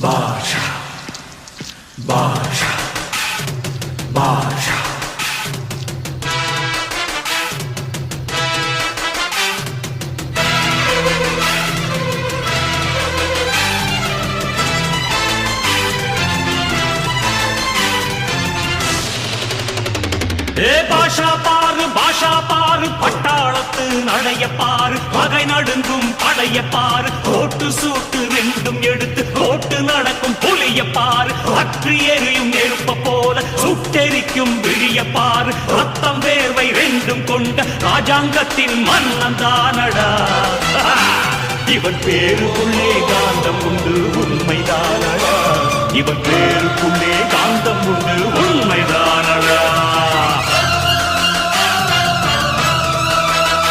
பாஷா பாஷா பாஷா பாஷா பாரு பட்டாளத்து நடைய பாரு பகை நடுங்கும் படைய பாரு கோட்டு சூட்டு ரெண்டும் எடுத்து கோட்டு நடக்கும் புலிய பாரு அற்றி எரியும் நெருப்ப போல சுட்டெரிக்கும் விழிய பாரு ரத்தம் வேர்வை ரெண்டும் கொண்ட ராஜாங்கத்தின் மன்னன் தானடா இவன் பேருக்குள்ளே காந்தம் உண்டு உண்மைதானடா இவன் பேருக்குள்ளே காந்தம் உண்டு உண்மைதானடா